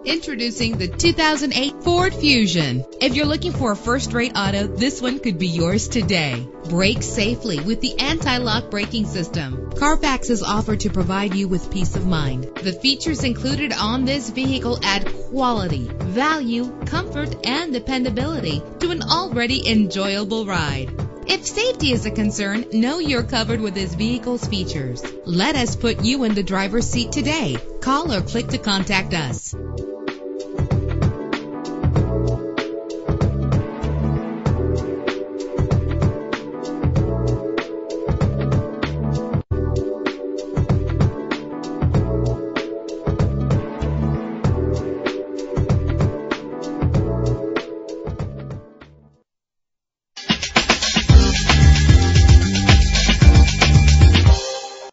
Introducing the 2008 Ford Fusion. If you're looking for a first-rate auto, this one could be yours today. Brake safely with the anti-lock braking system. Carfax is offered to provide you with peace of mind. The features included on this vehicle add quality, value, comfort, and dependability to an already enjoyable ride. If safety is a concern, know you're covered with this vehicle's features. Let us put you in the driver's seat today. Call or click to contact us.